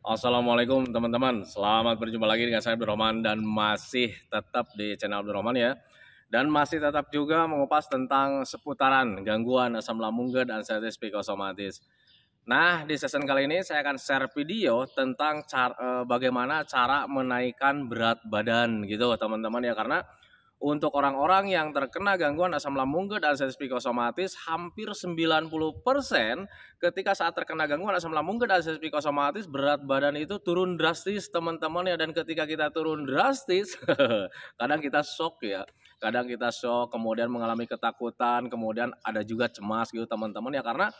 Assalamualaikum teman-teman, selamat berjumpa lagi dengan saya Abdurrahman dan masih tetap di channel Abdurrahman ya. Dan masih tetap juga mengupas tentang seputaran gangguan asam lambung dan anxiety psikosomatis. Nah, di season kali ini saya akan share video tentang bagaimana cara menaikkan berat badan gitu teman-teman ya. Karena untuk orang-orang yang terkena gangguan asam lambung dan anxiety psikosomatis, hampir 90% ketika saat terkena gangguan asam lambung dan anxiety psikosomatis, berat badan itu turun drastis teman-teman ya. Dan ketika kita turun drastis, kadang kita shock ya. Kadang kita shock, kemudian mengalami ketakutan, kemudian ada juga cemas gitu teman-teman ya. Karena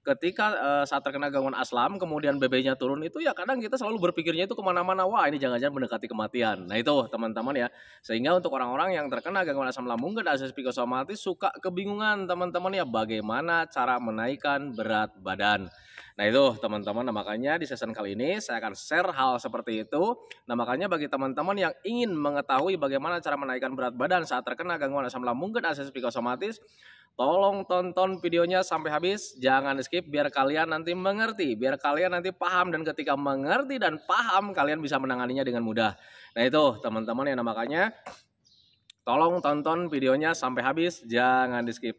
ketika saat terkena gangguan asam kemudian BB-nya turun itu ya kadang kita selalu berpikirnya itu kemana-mana, wah ini jangan-jangan mendekati kematian. Nah itu teman-teman ya, sehingga untuk orang-orang yang terkena gangguan asam lambung dan anxiety psikosomatis suka kebingungan teman-teman ya, bagaimana cara menaikkan berat badan. Nah itu teman-teman, nah makanya di season kali ini saya akan share hal seperti itu. Nah makanya bagi teman-teman yang ingin mengetahui bagaimana cara menaikkan berat badan saat terkena gangguan asam lambung dan anxiety psikosomatis, tolong tonton videonya sampai habis, jangan skip biar kalian nanti mengerti, biar kalian nanti paham, dan ketika mengerti dan paham kalian bisa menanganinya dengan mudah. Nah itu teman-teman ya, makanya tolong tonton videonya sampai habis, jangan di skip.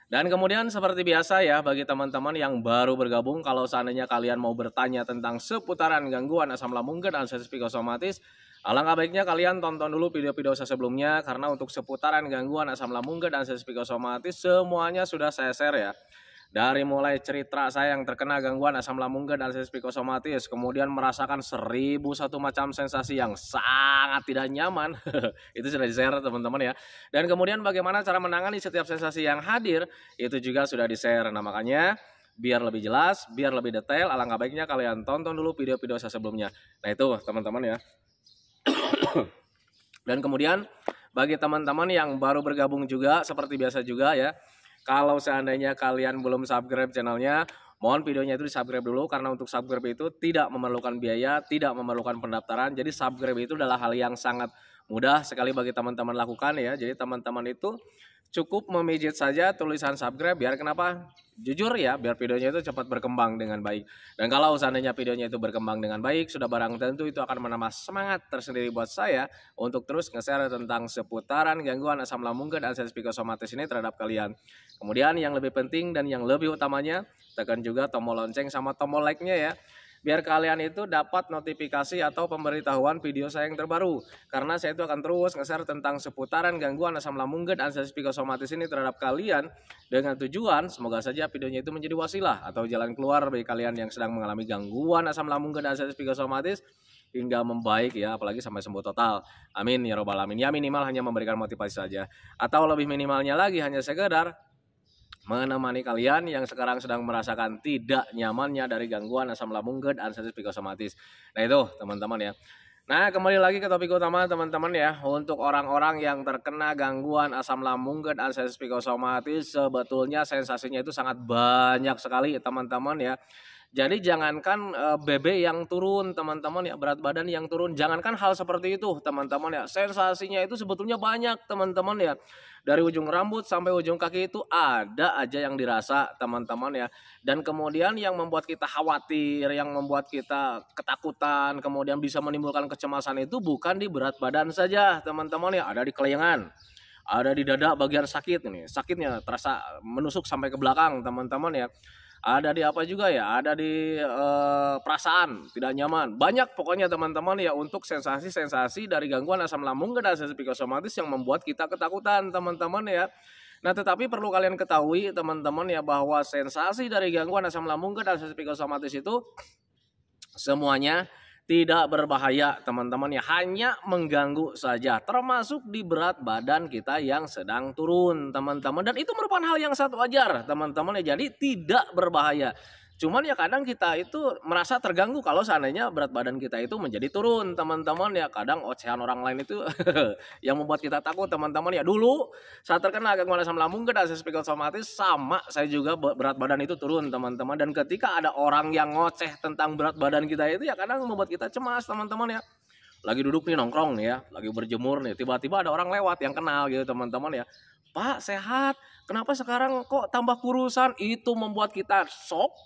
Dan kemudian seperti biasa ya, bagi teman-teman yang baru bergabung, kalau seandainya kalian mau bertanya tentang seputaran gangguan asam lambung dan anxiety psikosomatis, alangkah baiknya kalian tonton dulu video-video saya sebelumnya, karena untuk seputaran gangguan asam lambung dan anxiety psikosomatis semuanya sudah saya share ya. Dari mulai cerita saya yang terkena gangguan asam lambung dan anxiety psikosomatis, kemudian merasakan 1001 macam sensasi yang sangat tidak nyaman, itu sudah di-share teman-teman ya. Dan kemudian bagaimana cara menangani setiap sensasi yang hadir, itu juga sudah di-share. Nah makanya biar lebih jelas, biar lebih detail, alangkah baiknya kalian tonton dulu video-video saya sebelumnya. Nah itu teman-teman ya. Dan kemudian bagi teman-teman yang baru bergabung juga, seperti biasa juga ya, kalau seandainya kalian belum subscribe channelnya, mohon videonya itu di subscribe dulu, karena untuk subscribe itu tidak memerlukan biaya, tidak memerlukan pendaftaran. Jadi subscribe itu adalah hal yang sangat mudah sekali bagi teman-teman lakukan ya. Jadi teman-teman itu cukup memijit saja tulisan subscribe, biar kenapa? Jujur ya, biar videonya itu cepat berkembang dengan baik. Dan kalau seandainya videonya itu berkembang dengan baik, sudah barang tentu itu akan menambah semangat tersendiri buat saya untuk terus nge-share tentang seputaran gangguan asam lambung dan anxiety psikosomatis ini terhadap kalian. Kemudian yang lebih penting dan yang lebih utamanya, tekan juga tombol lonceng sama tombol like-nya ya, biar kalian itu dapat notifikasi atau pemberitahuan video saya yang terbaru. Karena saya itu akan terus nge-share tentang seputaran gangguan asam lambung dan anxiety psikosomatis ini terhadap kalian, dengan tujuan semoga saja videonya itu menjadi wasilah atau jalan keluar bagi kalian yang sedang mengalami gangguan asam lambung dan anxiety psikosomatis hingga membaik ya, apalagi sampai sembuh total. Amin ya robbal alamin. Ya minimal hanya memberikan motivasi saja, atau lebih minimalnya lagi hanya sekedar menemani kalian yang sekarang sedang merasakan tidak nyamannya dari gangguan asam lambung dan anxiety psikosomatis. Nah itu teman-teman ya. Nah kembali lagi ke topik utama teman-teman ya. Untuk orang-orang yang terkena gangguan asam lambung dan anxiety psikosomatis, sebetulnya sensasinya itu sangat banyak sekali teman-teman ya. Jadi jangankan BB yang turun teman-teman ya, berat badan yang turun, jangankan hal seperti itu teman-teman ya, sensasinya itu sebetulnya banyak teman-teman ya. Dari ujung rambut sampai ujung kaki itu ada aja yang dirasa teman-teman ya. Dan kemudian yang membuat kita khawatir, yang membuat kita ketakutan, kemudian bisa menimbulkan kecemasan itu bukan di berat badan saja teman-teman ya, ada di kelengan, ada di dada bagian sakit ini, sakitnya terasa menusuk sampai ke belakang teman-teman ya. Ada di apa juga ya, ada di perasaan tidak nyaman. Banyak pokoknya teman-teman ya untuk sensasi-sensasi dari gangguan asam lambung dan anxiety psikosomatis yang membuat kita ketakutan teman-teman ya. Nah tetapi perlu kalian ketahui teman-teman ya, bahwa sensasi dari gangguan asam lambung dan anxiety psikosomatis itu semuanya tidak berbahaya teman-teman ya, hanya mengganggu saja, termasuk di berat badan kita yang sedang turun teman-teman, dan itu merupakan hal yang sangat wajar teman-teman ya, jadi tidak berbahaya. Cuman ya kadang kita itu merasa terganggu kalau seandainya berat badan kita itu menjadi turun teman-teman ya, kadang ocehan orang lain itu yang membuat kita takut teman-teman ya. Dulu saat terkena gangguan asam lambung dan anxiety psikosomatis, sama saya juga berat badan itu turun teman-teman, dan ketika ada orang yang ngoceh tentang berat badan kita itu ya kadang membuat kita cemas teman-teman ya. Lagi duduk nih nongkrong nih ya, lagi berjemur nih, tiba-tiba ada orang lewat yang kenal gitu teman-teman ya, "Pak sehat, kenapa sekarang kok tambah kurusan?" Itu membuat kita shock,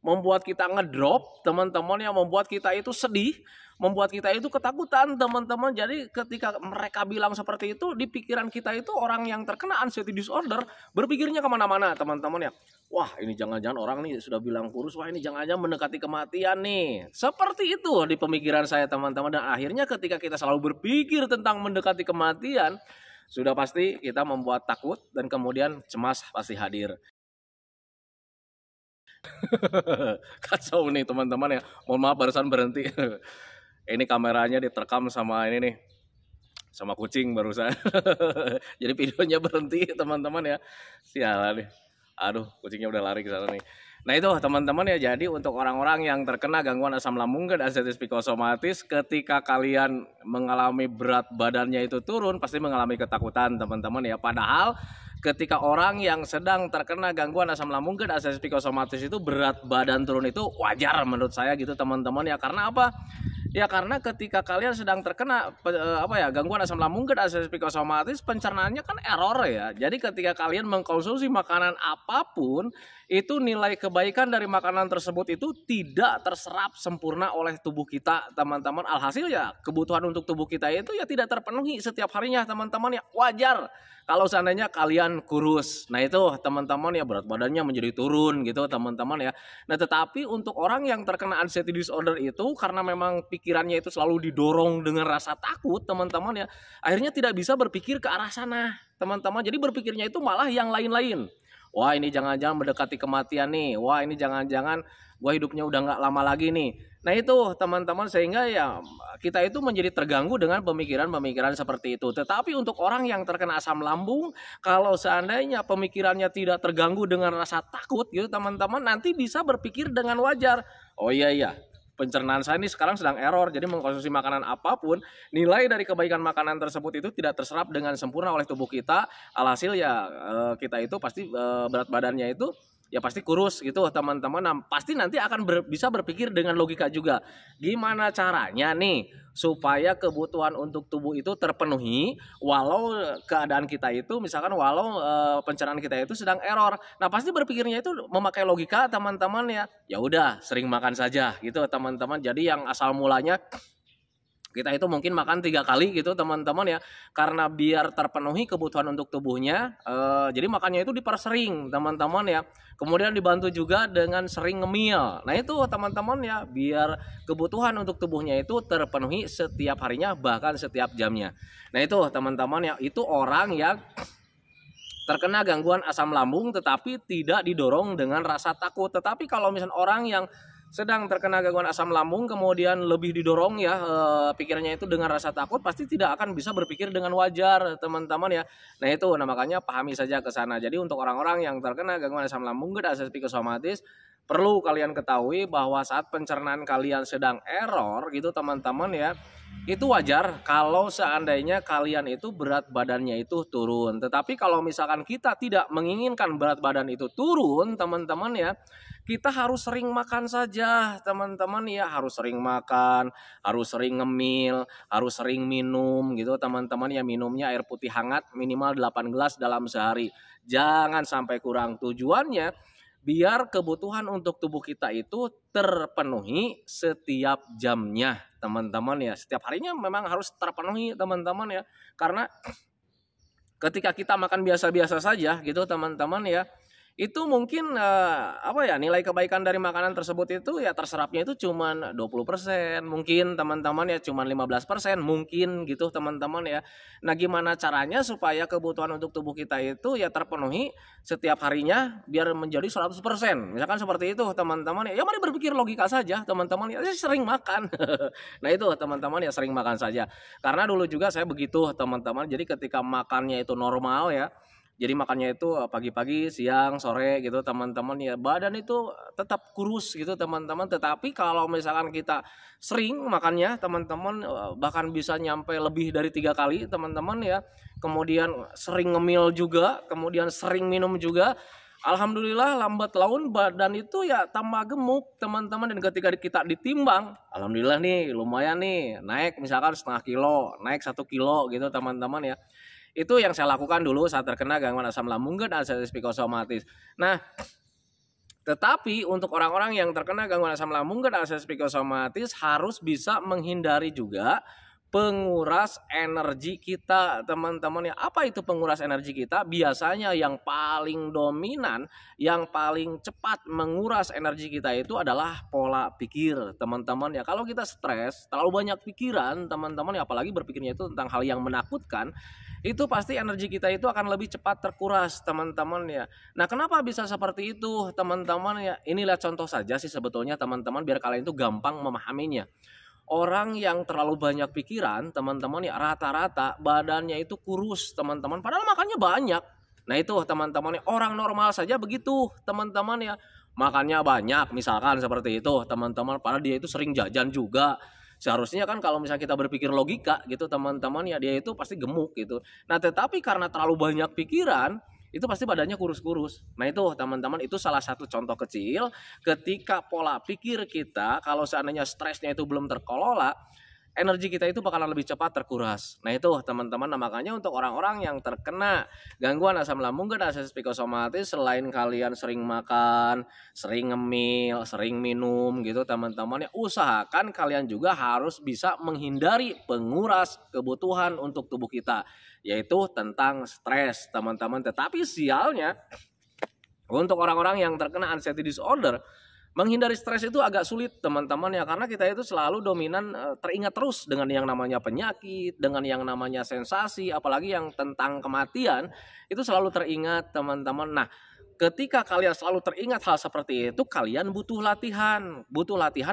membuat kita ngedrop, teman-teman, yang membuat kita itu sedih, membuat kita itu ketakutan, teman-teman. Jadi ketika mereka bilang seperti itu, di pikiran kita itu orang yang terkena anxiety disorder berpikirnya kemana-mana, teman-teman ya. Wah, ini jangan-jangan orang nih sudah bilang kurus, wah ini jangan-jangan mendekati kematian nih. Seperti itu di pemikiran saya, teman-teman. Dan akhirnya ketika kita selalu berpikir tentang mendekati kematian, sudah pasti kita membuat takut dan kemudian cemas pasti hadir. Kacau nih teman-teman ya. Mohon maaf barusan berhenti. Ini kameranya diterkam sama ini nih, sama kucing barusan. Jadi videonya berhenti teman-teman ya. Sialan nih. Aduh, kucingnya udah lari ke sana nih. Nah itu teman-teman ya, jadi untuk orang-orang yang terkena gangguan asam lambung dan anxiety psikosomatis, ketika kalian mengalami berat badannya itu turun, pasti mengalami ketakutan teman-teman ya. Padahal ketika orang yang sedang terkena gangguan asam lambung dan anxiety psikosomatis itu berat badan turun itu wajar menurut saya gitu teman-teman ya. Karena apa? Ya karena ketika kalian sedang terkena gangguan asam lambung dan anxiety psikosomatis, pencernaannya kan error ya. Jadi ketika kalian mengkonsumsi makanan apapun, itu nilai kebaikan dari makanan tersebut itu tidak terserap sempurna oleh tubuh kita, teman-teman. Alhasil ya kebutuhan untuk tubuh kita itu ya tidak terpenuhi setiap harinya, teman-teman ya. Wajar kalau seandainya kalian kurus. Nah itu teman-teman ya, berat badannya menjadi turun gitu teman-teman ya. Nah tetapi untuk orang yang terkena anxiety disorder itu, karena memang pikirannya itu selalu didorong dengan rasa takut teman-teman ya, akhirnya tidak bisa berpikir ke arah sana teman-teman. Jadi berpikirnya itu malah yang lain-lain. Wah ini jangan-jangan mendekati kematian nih. Wah ini jangan-jangan gue hidupnya udah gak lama lagi nih. Nah itu teman-teman, sehingga ya kita itu menjadi terganggu dengan pemikiran-pemikiran seperti itu. Tetapi untuk orang yang terkena asam lambung, kalau seandainya pemikirannya tidak terganggu dengan rasa takut gitu teman-teman, nanti bisa berpikir dengan wajar. Oh iya, pencernaan saya ini sekarang sedang error, jadi mengkonsumsi makanan apapun, nilai dari kebaikan makanan tersebut itu tidak terserap dengan sempurna oleh tubuh kita. Alhasil ya kita itu pasti berat badannya itu ya pasti kurus gitu teman-teman. Nah, pasti nanti akan bisa berpikir dengan logika juga. Gimana caranya nih supaya kebutuhan untuk tubuh itu terpenuhi walau keadaan kita itu misalkan walau pencernaan kita itu sedang error. Nah, pasti berpikirnya itu memakai logika teman-teman ya. Ya udah, sering makan saja gitu teman-teman. Jadi yang asal mulanya kita itu mungkin makan 3 kali gitu teman-teman ya, karena biar terpenuhi kebutuhan untuk tubuhnya, jadi makannya itu dipersering teman-teman ya. Kemudian dibantu juga dengan sering ngemil. Nah itu teman-teman ya, biar kebutuhan untuk tubuhnya itu terpenuhi setiap harinya, bahkan setiap jamnya. Nah itu teman-teman ya, itu orang yang terkena gangguan asam lambung tetapi tidak didorong dengan rasa takut. Tetapi kalau misalnya orang yang sedang terkena gangguan asam lambung kemudian lebih didorong ya pikirannya itu dengan rasa takut, pasti tidak akan bisa berpikir dengan wajar teman-teman ya. Nah itu, nah makanya pahami saja ke sana. Jadi untuk orang-orang yang terkena gangguan asam lambung dan anxiety psikosomatis, perlu kalian ketahui bahwa saat pencernaan kalian sedang error gitu teman-teman ya, itu wajar kalau seandainya kalian itu berat badannya itu turun. Tetapi kalau misalkan kita tidak menginginkan berat badan itu turun teman-teman ya, kita harus sering makan saja teman-teman ya. Harus sering makan, harus sering ngemil, harus sering minum gitu teman-teman ya. Minumnya air putih hangat minimal 8 gelas dalam sehari. Jangan sampai kurang. Tujuannya biar kebutuhan untuk tubuh kita itu terpenuhi setiap jamnya teman-teman ya. Setiap harinya memang harus terpenuhi teman-teman ya. Karena ketika kita makan biasa-biasa saja gitu teman-teman ya, itu mungkin nilai kebaikan dari makanan tersebut itu ya terserapnya itu cuman 20%, mungkin teman-teman ya, cuman 15% mungkin gitu teman-teman ya. Nah, gimana caranya supaya kebutuhan untuk tubuh kita itu ya terpenuhi setiap harinya biar menjadi 100%. Misalkan seperti itu teman-teman ya. Ya mari berpikir logika saja teman-teman ya, sering makan. Nah, itu teman-teman ya, sering makan saja. Karena dulu juga saya begitu teman-teman. Jadi ketika makannya itu normal ya, jadi makannya itu pagi-pagi, siang, sore gitu teman-teman ya, badan itu tetap kurus gitu teman-teman. Tetapi kalau misalkan kita sering makannya teman-teman, bahkan bisa nyampe lebih dari 3 kali teman-teman ya, kemudian sering ngemil juga, kemudian sering minum juga, alhamdulillah lambat laun badan itu ya tambah gemuk teman-teman. Dan ketika kita ditimbang, alhamdulillah nih lumayan nih, naik misalkan setengah kilo, naik 1 kilo gitu teman-teman ya. Itu yang saya lakukan dulu saat terkena gangguan asam lambung dan anxiety psikosomatis. Nah, Tetapi untuk orang-orang yang terkena gangguan asam lambung dan akses psikosomatis harus bisa menghindari juga penguras energi kita, teman-teman ya. Apa itu penguras energi kita? Biasanya yang paling dominan, yang paling cepat menguras energi kita itu adalah pola pikir, teman-teman ya. Kalau kita stres, terlalu banyak pikiran, teman-teman ya, apalagi berpikirnya itu tentang hal yang menakutkan, itu pasti energi kita itu akan lebih cepat terkuras, teman-teman ya. Nah, kenapa bisa seperti itu, teman-teman ya? Ini lihat contoh saja sih sebetulnya, teman-teman, biar kalian itu gampang memahaminya. Orang yang terlalu banyak pikiran, teman-teman ya, rata-rata badannya itu kurus, teman-teman. Padahal makannya banyak. Nah itu teman-teman ya, orang normal saja begitu, teman-teman ya. Makannya banyak, misalkan seperti itu, teman-teman. Padahal dia itu sering jajan juga. Seharusnya kan kalau misalnya kita berpikir logika gitu, teman-teman ya, dia itu pasti gemuk gitu. Nah tetapi karena terlalu banyak pikiran, itu pasti badannya kurus-kurus. Nah itu teman-teman, itu salah satu contoh kecil ketika pola pikir kita kalau seandainya stresnya itu belum terkelola, energi kita itu bakalan lebih cepat terkuras. Nah itu teman-teman, nah, makanya untuk orang-orang yang terkena gangguan asam lambung dan akses psikosomatis, selain kalian sering makan, sering ngemil, sering minum gitu teman-teman ya, usahakan kalian juga harus bisa menghindari penguras kebutuhan untuk tubuh kita, yaitu tentang stres, teman-teman. Tetapi sialnya untuk orang-orang yang terkena anxiety disorder, menghindari stres itu agak sulit, teman-teman ya, karena kita itu selalu dominan teringat terus dengan yang namanya penyakit, dengan yang namanya sensasi, apalagi yang tentang kematian itu selalu teringat, teman-teman. Nah, ketika kalian selalu teringat hal seperti itu, kalian butuh latihan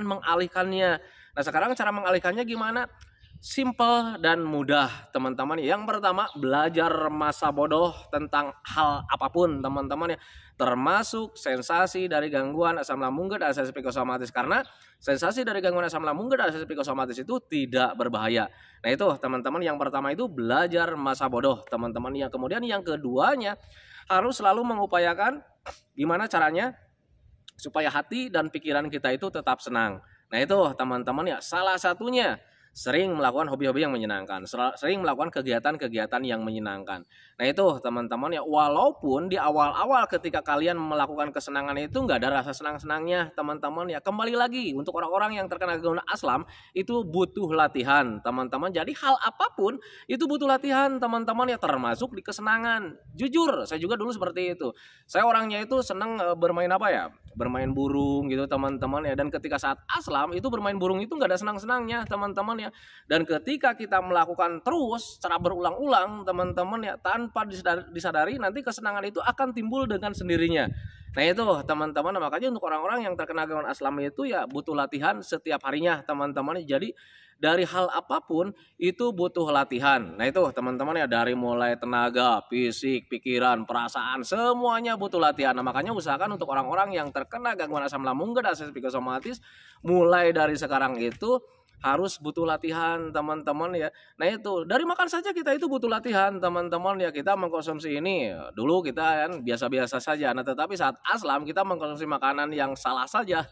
mengalihkannya. Nah, sekarang cara mengalihkannya gimana? Simple dan mudah, teman-teman. Yang pertama, belajar masa bodoh tentang hal apapun, teman-teman ya, termasuk sensasi dari gangguan asam lambung dan akses psikosomatis, karena sensasi dari gangguan asam lambung dan akses psikosomatis itu tidak berbahaya. Nah itu teman-teman, yang pertama itu belajar masa bodoh, teman-teman. Yang kemudian yang keduanya, harus selalu mengupayakan gimana caranya supaya hati dan pikiran kita itu tetap senang. Nah itu teman-teman ya, salah satunya sering melakukan hobi-hobi yang menyenangkan, sering melakukan kegiatan-kegiatan yang menyenangkan. Nah itu teman-teman ya, walaupun di awal-awal ketika kalian melakukan kesenangan itu nggak ada rasa senang-senangnya, teman-teman ya, kembali lagi untuk orang-orang yang terkena gangguan asam itu butuh latihan, teman-teman. Jadi hal apapun itu butuh latihan, teman-teman ya, termasuk di kesenangan. Jujur, saya juga dulu seperti itu. Saya orangnya itu senang bermain apa ya? Bermain burung gitu, teman-teman ya. Dan ketika saat aslam itu bermain burung itu nggak ada senang-senangnya, teman-teman ya. Dan ketika kita melakukan terus secara berulang-ulang, teman-teman ya, tanpa disadari nanti kesenangan itu akan timbul dengan sendirinya. Nah itu teman-teman, makanya untuk orang-orang yang terkena gangguan asam itu ya butuh latihan setiap harinya, teman-teman. Jadi dari hal apapun itu butuh latihan. Nah itu teman-teman ya, dari mulai tenaga, fisik, pikiran, perasaan, semuanya butuh latihan. Nah makanya usahakan untuk orang-orang yang terkena gangguan asam lambung dan akses psikosomatis, mulai dari sekarang itu harus butuh latihan, teman-teman ya. Nah itu dari makan saja kita itu butuh latihan, teman-teman ya. Kita mengkonsumsi ini dulu kita kan biasa-biasa saja. Nah tetapi saat aslam kita mengkonsumsi makanan yang salah saja,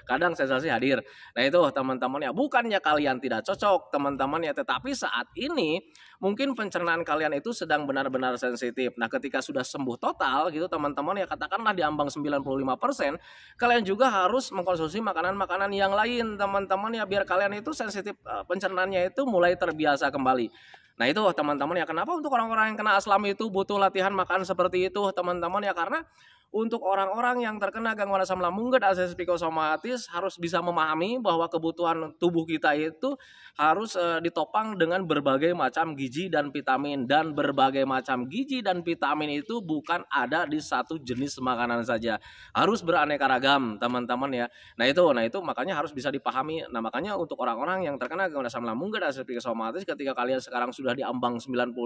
kadang sensasi hadir. Nah itu teman-teman ya, bukannya kalian tidak cocok, teman-teman ya, tetapi saat ini mungkin pencernaan kalian itu sedang benar-benar sensitif. Nah ketika sudah sembuh total gitu, teman-teman ya, katakanlah di ambang 95%, kalian juga harus mengkonsumsi makanan-makanan yang lain, teman-teman ya, biar kalian itu sensitif, pencernaannya itu mulai terbiasa kembali. Nah itu teman-teman ya, kenapa untuk orang-orang yang kena asam itu butuh latihan makan seperti itu, teman-teman ya, karena untuk orang-orang yang terkena gangguan asam lambung dan akses psikosomatis harus bisa memahami bahwa kebutuhan tubuh kita itu harus ditopang dengan berbagai macam gizi dan vitamin, dan berbagai macam gizi dan vitamin itu bukan ada di satu jenis makanan saja, harus beraneka ragam, teman-teman ya. Nah itu makanya harus bisa dipahami. Nah makanya untuk orang-orang yang terkena gangguan asam lambung dan akses psikosomatis, ketika kalian sekarang sudah di ambang 95%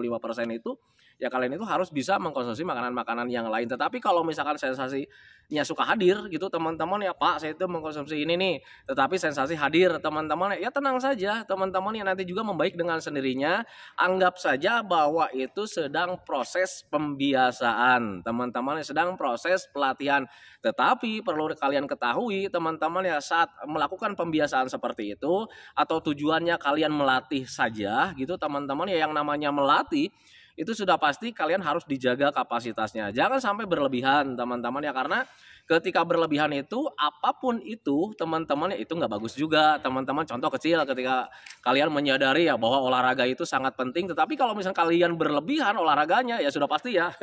itu ya, kalian itu harus bisa mengkonsumsi makanan-makanan yang lain. Tetapi kalau misalkan sensasinya suka hadir gitu, teman-teman ya, Pak saya itu mengkonsumsi ini nih, tetapi sensasi hadir, teman-teman ya, tenang saja teman-teman ya, nanti juga membaik dengan sendirinya. Anggap saja bahwa itu sedang proses pembiasaan, teman-teman ya, sedang proses pelatihan. Tetapi perlu kalian ketahui, teman-teman ya, saat melakukan pembiasaan seperti itu, atau tujuannya kalian melatih saja gitu, teman-teman ya, yang namanya melatih itu sudah pasti kalian harus dijaga kapasitasnya. Jangan sampai berlebihan teman-teman ya, karena ketika berlebihan itu apapun itu teman-teman ya itu nggak bagus juga teman-teman. Contoh kecil, ketika kalian menyadari ya bahwa olahraga itu sangat penting, tetapi kalau misalnya kalian berlebihan olahraganya ya sudah pasti ya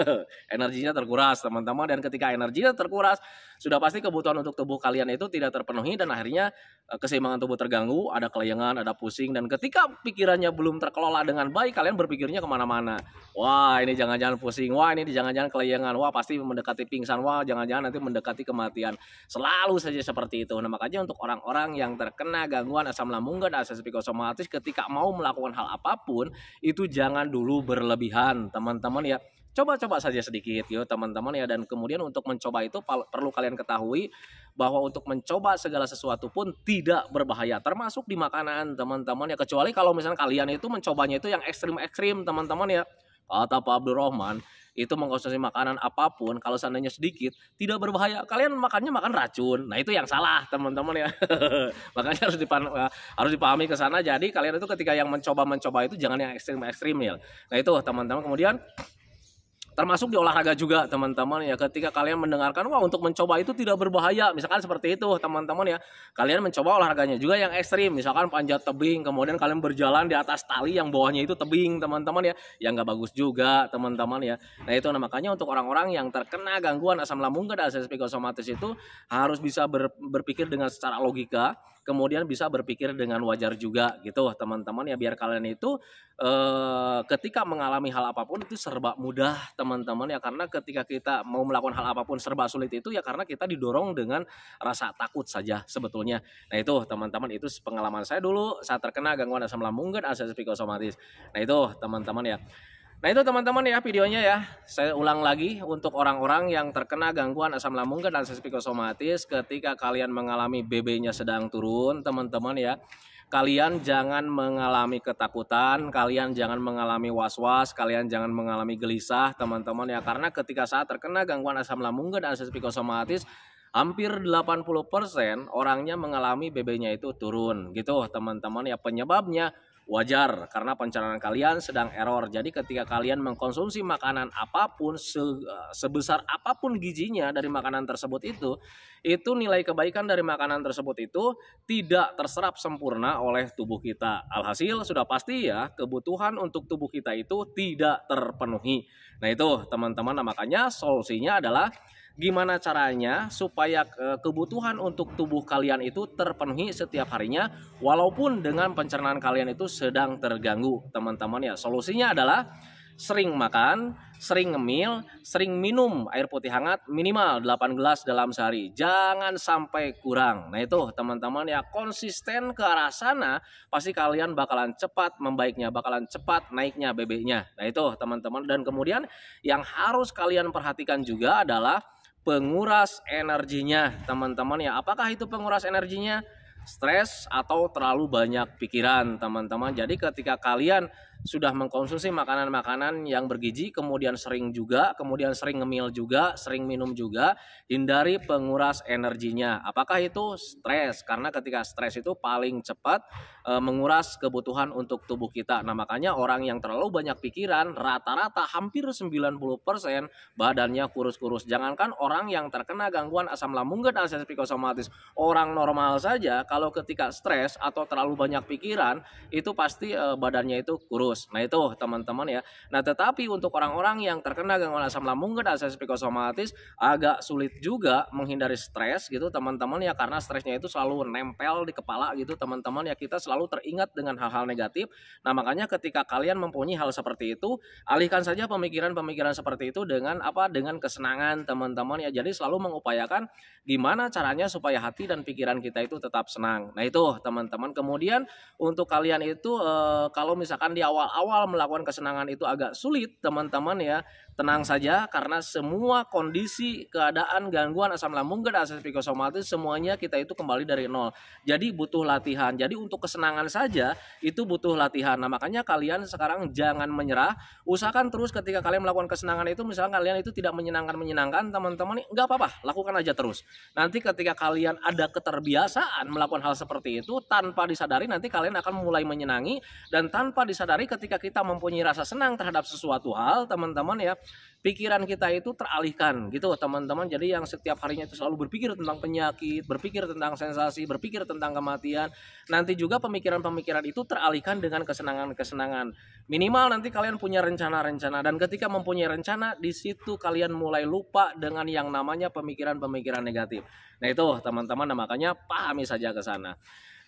energinya terkuras teman-teman. Dan ketika energinya terkuras sudah pasti kebutuhan untuk tubuh kalian itu tidak terpenuhi, dan akhirnya keseimbangan tubuh terganggu, ada kelayangan, ada pusing, dan ketika pikirannya belum terkelola dengan baik kalian berpikirnya kemana-mana. Wah ini jangan-jangan pusing, wah ini jangan-jangan kelayangan, wah pasti mendekati pingsan, wah jangan-jangan nanti mendekati kematian. Selalu saja seperti itu. Nah makanya untuk orang-orang yang terkena gangguan asam lambung dan asam psikosomatis, ketika mau melakukan hal apapun itu jangan dulu berlebihan teman-teman ya. Coba-coba saja sedikit yuk teman-teman ya. Dan kemudian untuk mencoba itu perlu kalian ketahui bahwa untuk mencoba segala sesuatu pun tidak berbahaya, termasuk di makanan teman-teman ya. Kecuali kalau misalnya kalian itu mencobanya itu yang ekstrim-ekstrim teman-teman ya. Kata Pak Abdurrahman, itu mengkonsumsi makanan apapun kalau seandainya sedikit tidak berbahaya, kalian makannya makan racun. Nah itu yang salah teman-teman ya. Makanya harus dipahami ke sana. Jadi kalian itu ketika yang mencoba itu jangan yang ekstrim-ekstrim ya. Nah itu teman-teman. Kemudian termasuk di olahraga juga teman-teman ya, ketika kalian mendengarkan wah untuk mencoba itu tidak berbahaya misalkan seperti itu teman-teman ya, kalian mencoba olahraganya juga yang ekstrim misalkan panjat tebing, kemudian kalian berjalan di atas tali yang bawahnya itu tebing teman-teman ya, yang nggak bagus juga teman-teman ya. Nah itu makanya untuk orang-orang yang terkena gangguan asam lambung dan asam psikosomatis itu harus bisa berpikir dengan secara logika, kemudian bisa berpikir dengan wajar juga gitu teman-teman ya, biar kalian itu ketika mengalami hal apapun itu serba mudah teman-teman ya. Karena ketika kita mau melakukan hal apapun serba sulit itu ya karena kita didorong dengan rasa takut saja sebetulnya. Nah itu teman-teman, itu pengalaman saya dulu saat terkena gangguan asam lambung dan asam psikosomatis. Nah itu teman-teman ya. Nah itu teman-teman ya videonya ya. Saya ulang lagi untuk orang-orang yang terkena gangguan asam lambung dan asam psikosomatis, ketika kalian mengalami BB-nya sedang turun teman-teman ya, kalian jangan mengalami ketakutan, kalian jangan mengalami was-was, kalian jangan mengalami gelisah teman-teman ya. Karena ketika saat terkena gangguan asam lambung dan asam psikosomatis, hampir 80% orangnya mengalami BB-nya itu turun gitu teman-teman ya. Penyebabnya wajar karena pencernaan kalian sedang error. Jadi ketika kalian mengkonsumsi makanan apapun, sebesar apapun gizinya dari makanan tersebut itu nilai kebaikan dari makanan tersebut itu tidak terserap sempurna oleh tubuh kita. Alhasil sudah pasti ya kebutuhan untuk tubuh kita itu tidak terpenuhi. Nah itu teman-teman, nah, makanya solusinya adalah gimana caranya supaya kebutuhan untuk tubuh kalian itu terpenuhi setiap harinya walaupun dengan pencernaan kalian itu sedang terganggu teman-teman ya. Solusinya adalah sering makan, sering ngemil, sering minum air putih hangat minimal 8 gelas dalam sehari. Jangan sampai kurang. Nah itu teman-teman ya, konsisten ke arah sana pasti kalian bakalan cepat membaiknya, bakalan cepat naiknya BB-nya. Nah itu teman-teman. Dan kemudian yang harus kalian perhatikan juga adalah penguras energinya teman-teman ya. Apakah itu penguras energinya? Stres atau terlalu banyak pikiran teman-teman. Jadi ketika kalian sudah mengkonsumsi makanan-makanan yang bergizi, kemudian sering ngemil juga, sering minum juga, hindari penguras energinya. Apakah itu stres? Karena ketika stres itu paling cepat menguras kebutuhan untuk tubuh kita. Nah makanya orang yang terlalu banyak pikiran rata-rata hampir 90% badannya kurus-kurus. Jangankan orang yang terkena gangguan asam lambung dan asam psikosomatis, orang normal saja kalau ketika stres atau terlalu banyak pikiran itu pasti badannya itu kurus. Nah itu teman-teman ya. Nah tetapi untuk orang-orang yang terkena gangguan asam lambung dan asam psikosomatis agak sulit juga menghindari stres gitu teman-teman ya, karena stresnya itu selalu nempel di kepala gitu teman-teman ya. Kita selalu teringat dengan hal-hal negatif. Nah makanya ketika kalian mempunyai hal seperti itu, alihkan saja pemikiran-pemikiran seperti itu dengan dengan kesenangan teman-teman ya. Jadi selalu mengupayakan gimana caranya supaya hati dan pikiran kita itu tetap senang. Nah itu teman-teman. Kemudian untuk kalian itu kalau misalkan di awal-awal melakukan kesenangan itu agak sulit teman-teman ya, tenang saja karena semua kondisi, keadaan, gangguan asam lambung dan asam psikosomatis semuanya kita itu kembali dari nol. Jadi butuh latihan. Jadi untuk kesenangan saja itu butuh latihan. Nah, makanya kalian sekarang jangan menyerah. Usahakan terus ketika kalian melakukan kesenangan itu, misalnya kalian itu tidak menyenangkan teman-teman, nggak apa-apa, lakukan aja terus. Nanti ketika kalian ada keterbiasaan melakukan hal seperti itu, tanpa disadari nanti kalian akan mulai menyenangi, dan tanpa disadari ketika kita mempunyai rasa senang terhadap sesuatu hal, teman-teman ya, pikiran kita itu teralihkan gitu teman-teman. Jadi yang setiap harinya itu selalu berpikir tentang penyakit, berpikir tentang sensasi, berpikir tentang kematian, nanti juga pemikiran-pemikiran itu teralihkan dengan kesenangan-kesenangan. Minimal nanti kalian punya rencana-rencana, dan ketika mempunyai rencana di situ kalian mulai lupa dengan yang namanya pemikiran-pemikiran negatif. Nah itu teman-teman, nah, makanya pahami saja ke sana.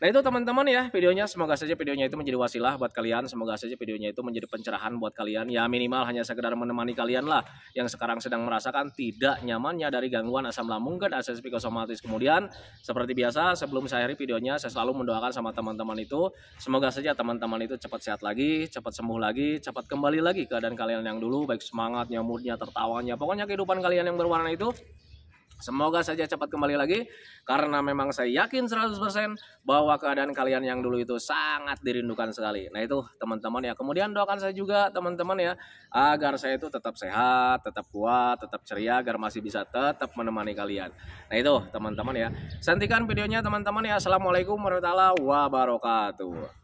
Nah itu teman-teman ya videonya, semoga saja videonya itu menjadi wasilah buat kalian, semoga saja videonya itu menjadi pencerahan buat kalian, ya minimal hanya sekedar menemani kalian lah yang sekarang sedang merasakan tidak nyamannya dari gangguan asam lambung dan asam psikosomatis. Kemudian seperti biasa sebelum saya akhiri videonya, saya selalu mendoakan sama teman-teman itu, semoga saja teman-teman itu cepat sehat lagi, cepat sembuh lagi, cepat kembali lagi keadaan kalian yang dulu, baik semangatnya, moodnya, tertawanya, pokoknya kehidupan kalian yang berwarna itu semoga saja cepat kembali lagi, karena memang saya yakin 100% bahwa keadaan kalian yang dulu itu sangat dirindukan sekali. Nah itu teman-teman ya, kemudian doakan saya juga teman-teman ya, agar saya itu tetap sehat, tetap kuat, tetap ceria, agar masih bisa tetap menemani kalian. Nah itu teman-teman ya, hentikan videonya teman-teman ya. Assalamualaikum warahmatullahi wabarakatuh.